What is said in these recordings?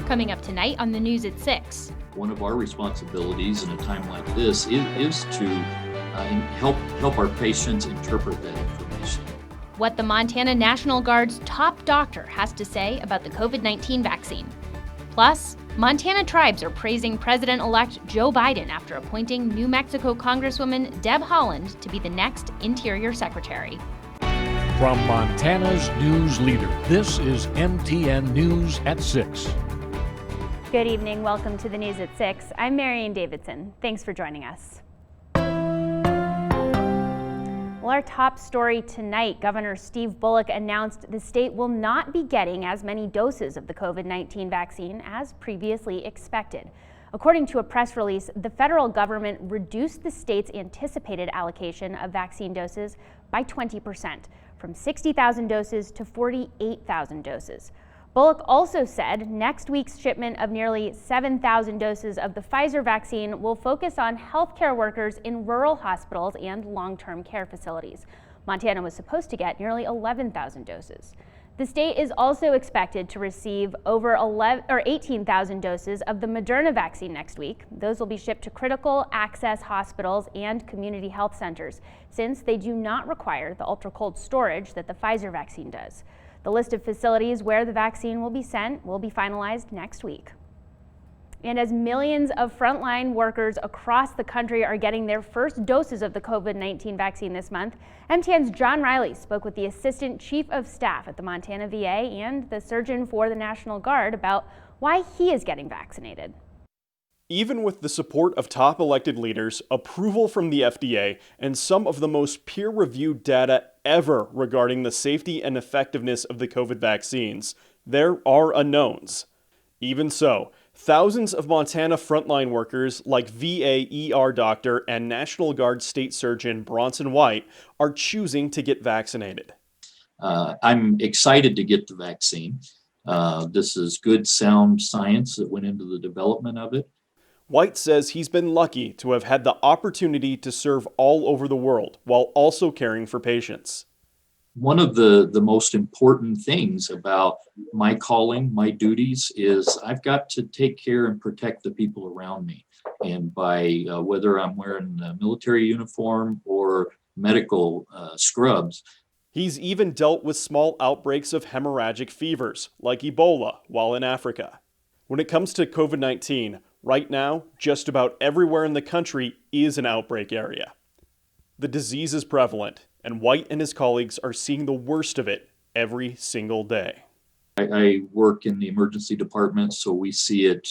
Coming up tonight on the news at 6. One of our responsibilities in a time like this is to help our patients interpret that information. What the Montana National Guard's top doctor has to say about the COVID-19 vaccine. Plus, Montana tribes are praising President-elect Joe Biden after appointing New Mexico Congresswoman Deb Haaland to be the next Interior Secretary. From Montana's news leader, this is MTN News at 6. Good evening. Welcome to the news at 6. I'm Marian Davidson. Thanks for joining us. Well, our top story tonight, Governor Steve Bullock announced the state will not be getting as many doses of the COVID-19 vaccine as previously expected. According to a press release, the federal government reduced the state's anticipated allocation of vaccine doses by 20%, from 60,000 doses to 48,000 doses. Bullock also said next week's shipment of nearly 7,000 doses of the Pfizer vaccine will focus on healthcare workers in rural hospitals and long-term care facilities. Montana was supposed to get nearly 11,000 doses. The state is also expected to receive over 18,000 doses of the Moderna vaccine next week. Those will be shipped to critical access hospitals and community health centers, since they do not require the ultra-cold storage that the Pfizer vaccine does. The list of facilities where the vaccine will be sent will be finalized next week. And as millions of frontline workers across the country are getting their first doses of the COVID-19 vaccine this month, MTN's John Riley spoke with the Assistant Chief of Staff at the Montana VA and the Surgeon for the National Guard about why he is getting vaccinated. Even with the support of top elected leaders, approval from the FDA, and some of the most peer-reviewed data ever regarding the safety and effectiveness of the COVID vaccines, there are unknowns. Even so, thousands of Montana frontline workers like VA ER doctor and National Guard State Surgeon Bronson White are choosing to get vaccinated. I'm excited to get the vaccine. This is good, sound science that went into the development of it. White says he's been lucky to have had the opportunity to serve all over the world while also caring for patients. One of the most important things about my calling, my duties, is I've got to take care and protect the people around me. And by whether I'm wearing a military uniform or medical scrubs. He's even dealt with small outbreaks of hemorrhagic fevers, like Ebola, while in Africa. When it comes to COVID-19, right now, just about everywhere in the country is an outbreak area. The disease is prevalent, and White and his colleagues are seeing the worst of it every single day. I work in the emergency department, so we see it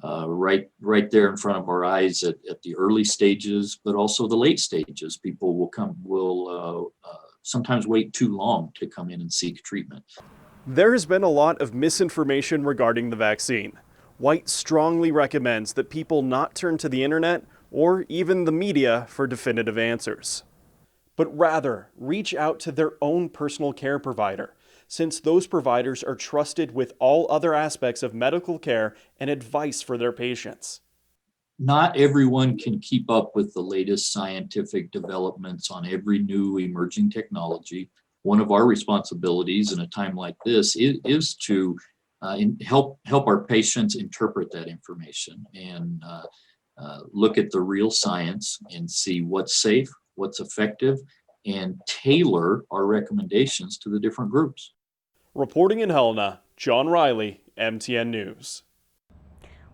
right there in front of our eyes at the early stages, but also the late stages. People will sometimes wait too long to come in and seek treatment. There has been a lot of misinformation regarding the vaccine. White strongly recommends that people not turn to the internet or even the media for definitive answers, but rather reach out to their own personal care provider, since those providers are trusted with all other aspects of medical care and advice for their patients. Not everyone can keep up with the latest scientific developments on every new emerging technology. One of our responsibilities in a time like this is to help our patients interpret that information and look at the real science and see what's safe, what's effective, and tailor our recommendations to the different groups. Reporting in Helena, John Riley, MTN News.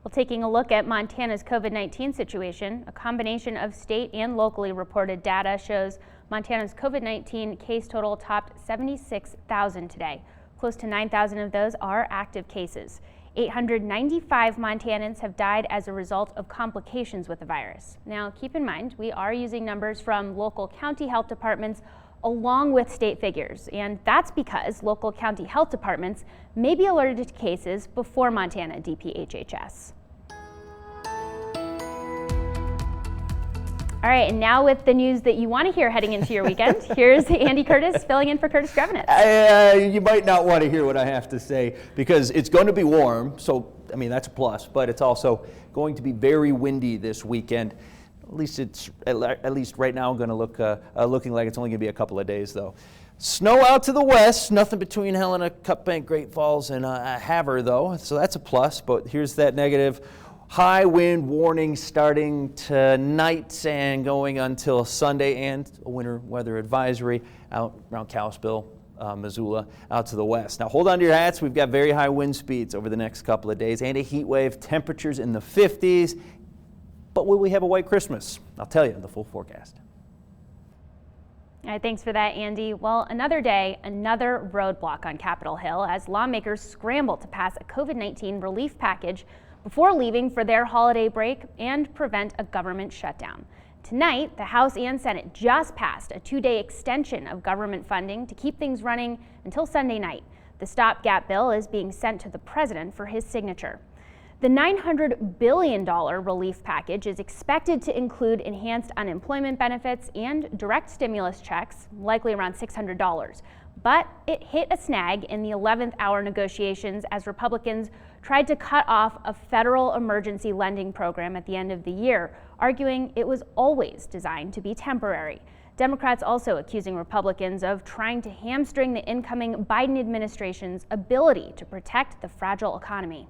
Well, taking a look at Montana's COVID-19 situation, a combination of state and locally reported data shows Montana's COVID-19 case total topped 76,000 today. Close to 9,000 of those are active cases. 895 Montanans have died as a result of complications with the virus. Now, keep in mind, we are using numbers from local county health departments along with state figures, and that's because local county health departments may be alerted to cases before Montana DPHHS. All right, and now with the news that you want to hear heading into your weekend, here's Andy Curtis filling in for Curtis Grevenitz. You might not want to hear what I have to say because it's going to be warm, so I mean that's a plus, but it's also going to be very windy this weekend. At least right now going to look looking like it's only going to be a couple of days though. Snow out to the west, nothing between Helena, Cut Bank, Great Falls, and Havre, though, so that's a plus, but here's that negative. High wind warning starting tonight and going until Sunday, and a winter weather advisory out around Kalispell, Missoula, out to the west. Now hold on to your hats. We've got very high wind speeds over the next couple of days and a heat wave, temperatures in the 50s. But will we have a white Christmas? I'll tell you in the full forecast. All right, thanks for that, Andy. Well, another day, another roadblock on Capitol Hill as lawmakers scramble to pass a COVID-19 relief package before leaving for their holiday break and prevent a government shutdown. Tonight, the House and Senate just passed a 2-day extension of government funding to keep things running until Sunday night. The stopgap bill is being sent to the president for his signature. The $900 billion relief package is expected to include enhanced unemployment benefits and direct stimulus checks, likely around $600. But it hit a snag in the 11th hour negotiations as Republicans tried to cut off a federal emergency lending program at the end of the year, arguing it was always designed to be temporary. Democrats also accusing Republicans of trying to hamstring the incoming Biden administration's ability to protect the fragile economy.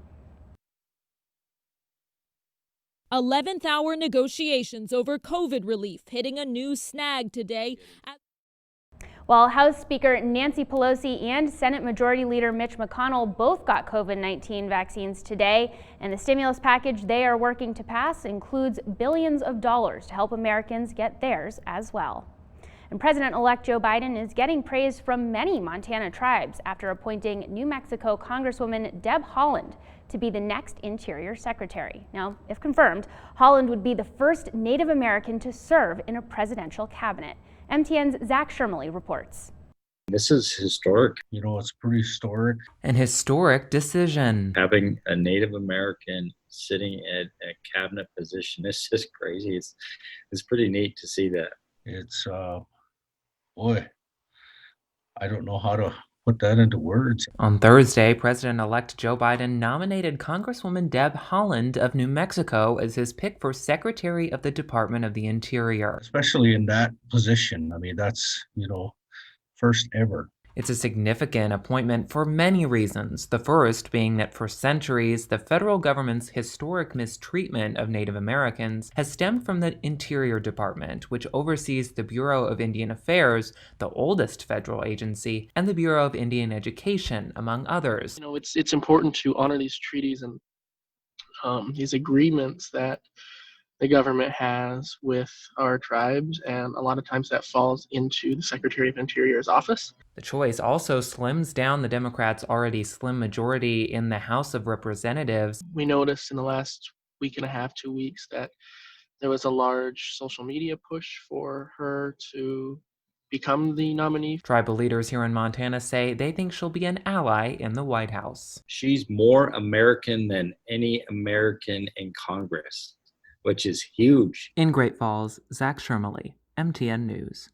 11th hour negotiations over COVID relief hitting a new snag today. While House Speaker Nancy Pelosi and Senate Majority Leader Mitch McConnell both got COVID-19 vaccines today, and the stimulus package they are working to pass includes billions of dollars to help Americans get theirs as well. And President-elect Joe Biden is getting praise from many Montana tribes after appointing New Mexico Congresswoman Deb Haaland to be the next Interior Secretary. Now, if confirmed, Haaland would be the first Native American to serve in a presidential cabinet. MTN's Zach Shermley reports. This is historic. It's pretty historic. An historic decision. Having a Native American sitting at a cabinet position, it's just crazy. It's pretty neat to see that. It's, boy, I don't know how to put that into words. On Thursday, President-elect Joe Biden nominated Congresswoman Deb Haaland of New Mexico as his pick for Secretary of the Department of the Interior. Especially in that position. I mean, that's, first ever. It's a significant appointment for many reasons. The first being that for centuries, the federal government's historic mistreatment of Native Americans has stemmed from the Interior Department, which oversees the Bureau of Indian Affairs, the oldest federal agency, and the Bureau of Indian Education, among others. It's important to honor these treaties and these agreements that the government has with our tribes, and a lot of times that falls into the Secretary of Interior's office. The choice also slims down the Democrats' already slim majority in the House of Representatives. We noticed in the last week and a half, 2 weeks, that there was a large social media push for her to become the nominee. Tribal leaders here in Montana say they think she'll be an ally in the White House. She's more American than any American in Congress, which is huge. In Great Falls, Zach Shermley, MTN News.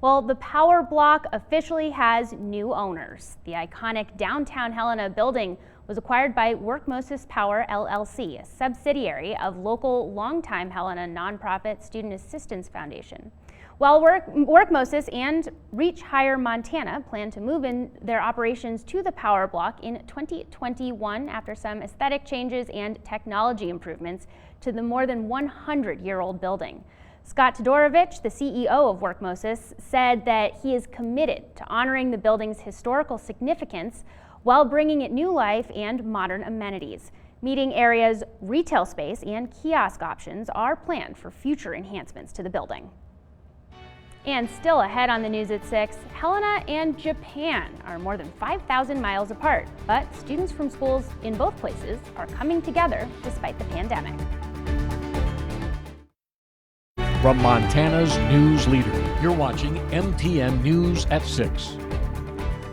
Well, the Power Block officially has new owners. The iconic downtown Helena building was acquired by Workmosis Power LLC, a subsidiary of local longtime Helena nonprofit Student Assistance Foundation. While Workmosis and Reach Higher Montana plan to move in their operations to the Power Block in 2021 after some aesthetic changes and technology improvements to the more than 100-year-old building. Scott Todorovich, the CEO of Workmosis, said that he is committed to honoring the building's historical significance while bringing it new life and modern amenities. Meeting areas, retail space, and kiosk options are planned for future enhancements to the building. And still ahead on the news at 6, Helena and Japan are more than 5,000 miles apart, but students from schools in both places are coming together despite the pandemic. From Montana's news leader, you're watching MTN News at 6.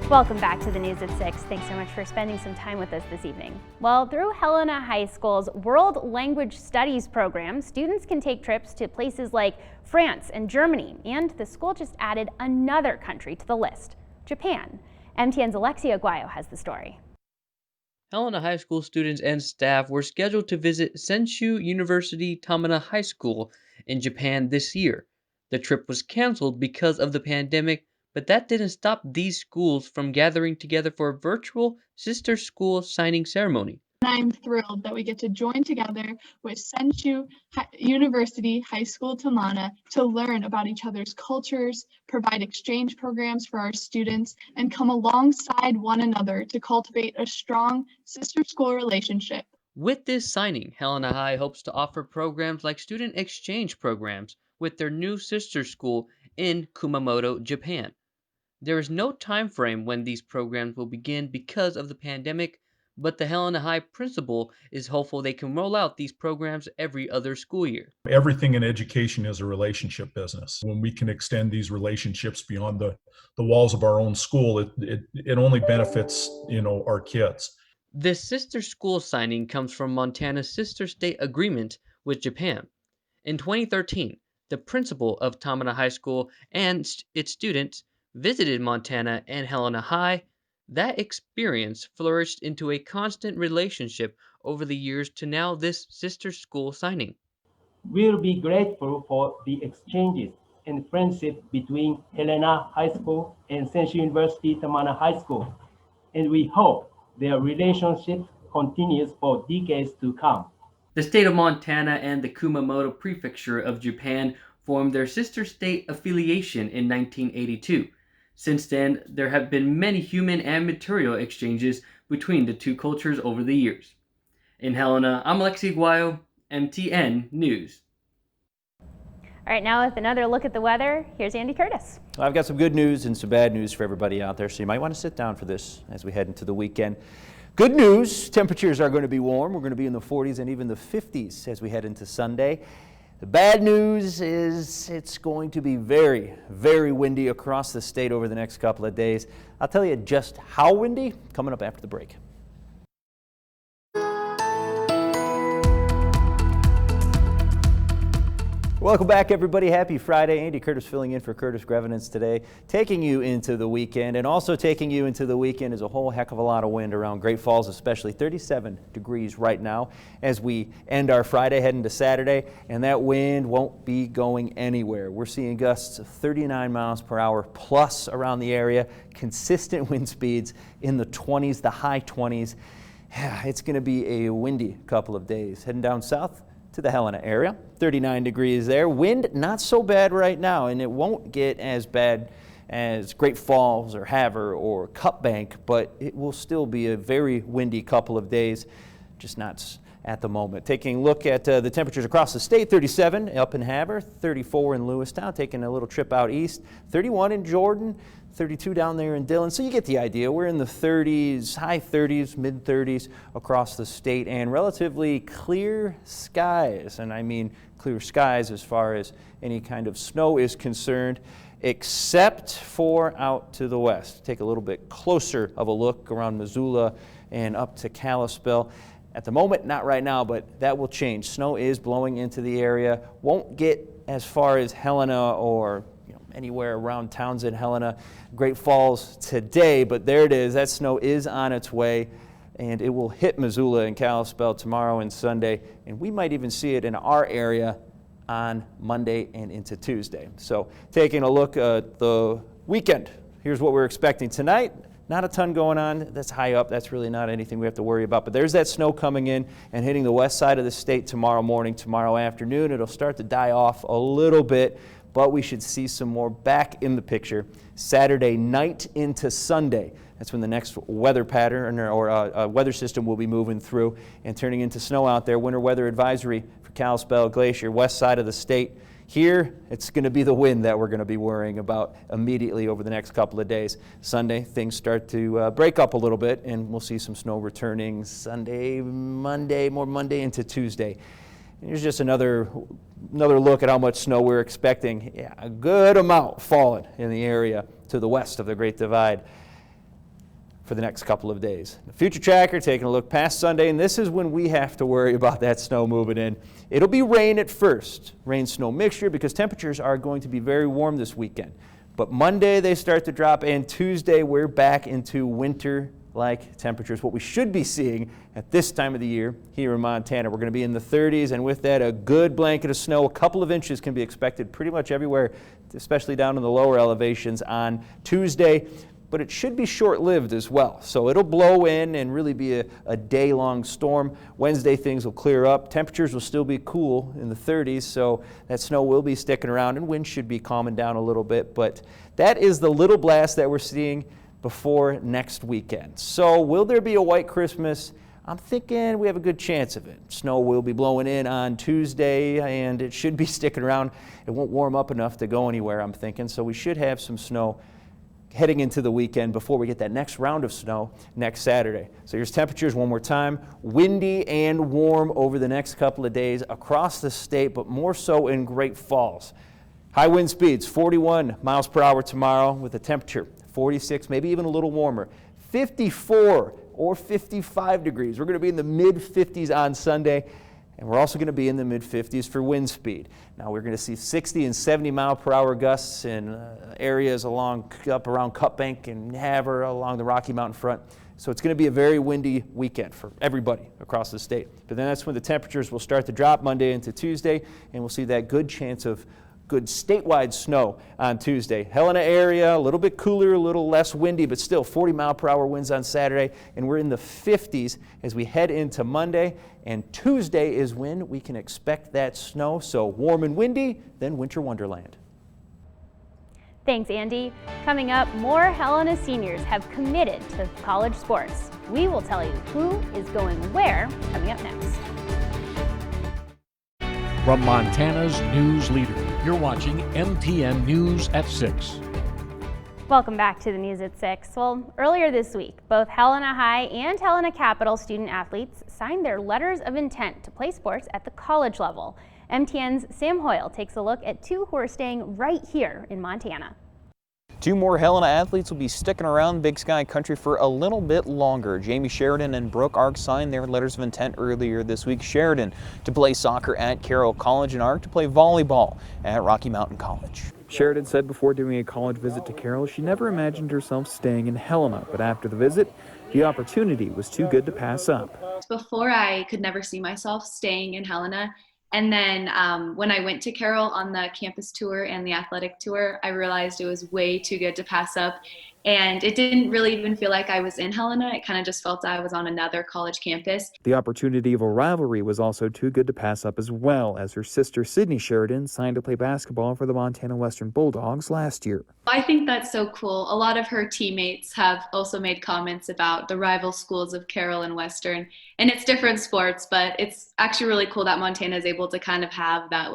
Welcome back to the News at 6. Thanks so much for spending some time with us this evening. Well, through Helena High School's World Language Studies program, students can take trips to places like France and Germany, and the school just added another country to the list, Japan. MTN's Alexia Aguayo has the story. Helena High School students and staff were scheduled to visit Senshu University Tamana High School in Japan this year. The trip was canceled because of the pandemic, But that didn't stop these schools from gathering together for a virtual sister school signing ceremony. I'm thrilled that we get to join together with Senshu University High School Tamana to learn about each other's cultures, provide exchange programs for our students, and come alongside one another to cultivate a strong sister school relationship. With this signing, Helena High hopes to offer programs like student exchange programs with their new sister school in Kumamoto, Japan. There is no time frame when these programs will begin because of the pandemic, but the Helena High principal is hopeful they can roll out these programs every other school year. Everything in education is a relationship business. When we can extend these relationships beyond the walls of our own school, it only benefits, our kids. This sister school signing comes from Montana's sister state agreement with Japan. In 2013, the principal of Tamana High School and its students visited Montana and Helena High. That experience flourished into a constant relationship over the years to now this sister school signing. We'll be grateful for the exchanges and friendship between Helena High School and Senshu University Tamana High School, and we hope their relationship continues for decades to come. The state of Montana and the Kumamoto Prefecture of Japan formed their sister state affiliation in 1982. Since then, there have been many human and material exchanges between the two cultures over the years. In Helena, I'm Alexi Guayo, MTN News. All right, now with another look at the weather, here's Andy Curtis. Well, I've got some good news and some bad news for everybody out there, so you might want to sit down for this as we head into the weekend. Good news, temperatures are going to be warm. We're going to be in the 40s and even the 50s as we head into Sunday. The bad news is it's going to be very, very windy across the state over the next couple of days. I'll tell you just how windy coming up after the break. Welcome back, everybody. Happy Friday. Andy Curtis filling in for Curtis Grevenance today, taking you into the weekend, and also taking you into the weekend is a whole heck of a lot of wind around Great Falls, especially 37 degrees right now as we end our Friday, heading to Saturday, and that wind won't be going anywhere. We're seeing gusts of 39 miles per hour plus around the area, consistent wind speeds in the 20s, the high 20s. It's going to be a windy couple of days. Heading down south to the Helena area, 39 degrees there. Wind not so bad right now, and it won't get as bad as Great Falls or Havre or Cup Bank, but it will still be a very windy couple of days, just not at the moment. Taking a look at the temperatures across the state, 37 up in Havre, 34 in Lewistown, taking a little trip out east, 31 in Jordan, 32 down there in Dillon. So you get the idea. We're in the 30s, high 30s, mid 30s across the state, and relatively clear skies. And I mean clear skies as far as any kind of snow is concerned, except for out to the west. Take a little bit closer of a look around Missoula and up to Kalispell. At the moment, not right now, but that will change. Snow is blowing into the area. Won't get as far as Helena or anywhere around Townsend, Helena, Great Falls today, but there it is. That snow is on its way, and it will hit Missoula and Kalispell tomorrow and Sunday, and we might even see it in our area on Monday and into Tuesday. So taking a look at the weekend, here's what we're expecting tonight. Not a ton going on. That's high up. That's really not anything we have to worry about. But there's that snow coming in and hitting the west side of the state tomorrow morning, tomorrow afternoon. It'll start to die off a little bit, but we should see some more back in the picture Saturday night into Sunday. That's when the next weather pattern or weather system will be moving through and turning into snow out there. Winter weather advisory for Kalispell Glacier, west side of the state. Here, it's going to be the wind that we're going to be worrying about immediately over the next couple of days. Sunday, things start to break up a little bit, and we'll see some snow returning Sunday, Monday, more Monday into Tuesday. And here's just another look at how much snow we're expecting. Yeah, a good amount falling in the area to the west of the Great Divide for the next couple of days. The future tracker taking a look past Sunday, and this is when we have to worry about that snow moving in. It'll be rain at first, rain-snow mixture, because temperatures are going to be very warm this weekend. But Monday they start to drop, and Tuesday we're back into winter like temperatures, what we should be seeing at this time of the year here in Montana. We're going to be in the 30s, and with that, a good blanket of snow. A couple of inches can be expected pretty much everywhere, especially down in the lower elevations on Tuesday. But it should be short-lived as well. So it'll blow in and really be a day-long storm. Wednesday, things will clear up. Temperatures will still be cool in the 30s, so that snow will be sticking around, and winds should be calming down a little bit. But that is the little blast that we're seeing before next weekend. So will there be a white Christmas? I'm thinking we have a good chance of it. Snow will be blowing in on Tuesday, and it should be sticking around. It won't warm up enough to go anywhere, I'm thinking. So we should have some snow heading into the weekend before we get that next round of snow next Saturday. So here's temperatures one more time. Windy and warm over the next couple of days across the state, but more so in Great Falls. High wind speeds, 41 miles per hour tomorrow with a temperature 46, maybe even a little warmer. 54 or 55 degrees. We're going to be in the mid-50s on Sunday. And we're also going to be in the mid-50s for wind speed. Now we're going to see 60 and 70 mile per hour gusts in areas up around Cut Bank and Havre along the Rocky Mountain front. So it's going to be a very windy weekend for everybody across the state. But then that's when the temperatures will start to drop Monday into Tuesday, and we'll see that good chance of good statewide snow on Tuesday. Helena area, a little bit cooler, a little less windy, but still 40 mile per hour winds on Saturday, and we're in the 50s as we head into Monday, and Tuesday is when we can expect that snow, so warm and windy, then winter wonderland. Thanks, Andy. Coming up, more Helena seniors have committed to college sports. We will tell you who is going where coming up next. From Montana's news leader, you're watching MTN News at 6. Welcome back to the News at 6. Well, earlier this week, both Helena High and Helena Capital student athletes signed their letters of intent to play sports at the college level. MTN's Sam Hoyle takes a look at two who are staying right here in Montana. Two more Helena athletes will be sticking around Big Sky Country for a little bit longer. Jamie Sheridan and Brooke Ark signed their letters of intent earlier this week. Sheridan to play soccer at Carroll College and Ark to play volleyball at Rocky Mountain College. Sheridan said before doing a college visit to Carroll, she never imagined herself staying in Helena, but after the visit, the opportunity was too good to pass up. Before, I could never see myself staying in Helena. And then when I went to Carroll on the campus tour and the athletic tour, I realized it was way too good to pass up. And it didn't really even feel like I was in Helena. It kind of just felt I was on another college campus. The opportunity of a rivalry was also too good to pass up as well, as her sister Sydney Sheridan signed to play basketball for the Montana Western Bulldogs last year. I think that's so cool. A lot of her teammates have also made comments about the rival schools of Carroll and Western. And it's different sports, but it's actually really cool that Montana is able to kind of have that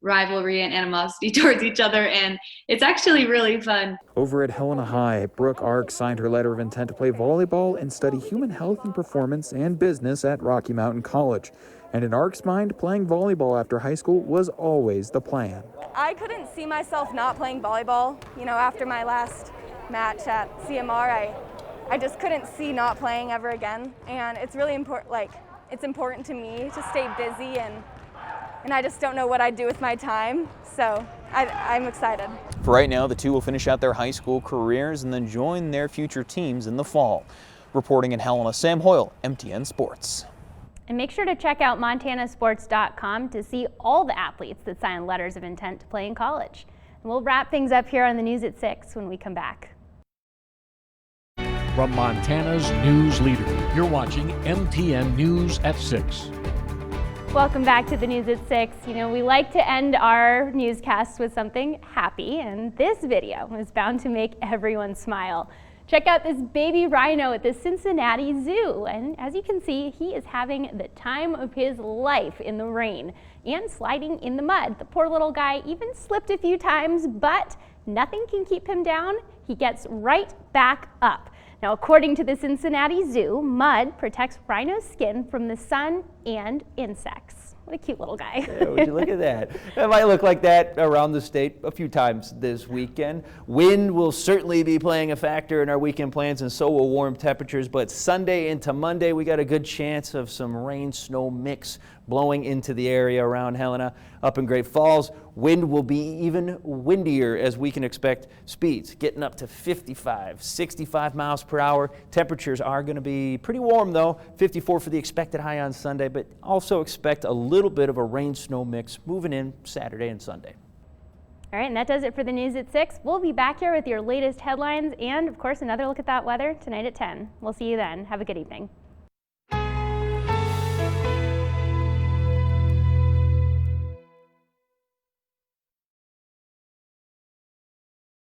rivalry and animosity towards each other, and it's actually really fun. Over at Helena High, Brooke Ark signed her letter of intent to play volleyball and study human health and performance and business at Rocky Mountain College. And in Ark's mind, playing volleyball after high school was always the plan. I couldn't see myself not playing volleyball. After my last match at CMR, I just couldn't see not playing ever again. And it's really important, it's important to me to stay busy, and I just don't know what I'd do with my time, so I'm excited. For right now, the two will finish out their high school careers and then join their future teams in the fall. Reporting in Helena, Sam Hoyle, MTN Sports. And make sure to check out montanasports.com to see all the athletes that signed letters of intent to play in college. And we'll wrap things up here on the News at 6 when we come back. From Montana's news leader, you're watching MTN News at 6. Welcome back to the News at 6. We like to end our newscasts with something happy, and this video is bound to make everyone smile. Check out this baby rhino at the Cincinnati Zoo, and as you can see, he is having the time of his life in the rain and sliding in the mud. The poor little guy even slipped a few times, but nothing can keep him down. He gets right back up. Now, according to the Cincinnati Zoo, mud protects rhino's skin from the sun and insects. What a cute little guy. Yeah, would you look at that? It might look like that around the state a few times this weekend. Wind will certainly be playing a factor in our weekend plans, and so will warm temperatures. But Sunday into Monday, we got a good chance of some rain-snow mix blowing into the area around Helena. Up in Great Falls, wind will be even windier, as we can expect speeds getting up to 55, 65 miles per hour. Temperatures are going to be pretty warm, though. 54 for the expected high on Sunday, but also expect a little bit of a rain-snow mix moving in Saturday and Sunday. All right, and that does it for the news at 6. We'll be back here with your latest headlines and, of course, another look at that weather tonight at 10. We'll see you then. Have a good evening.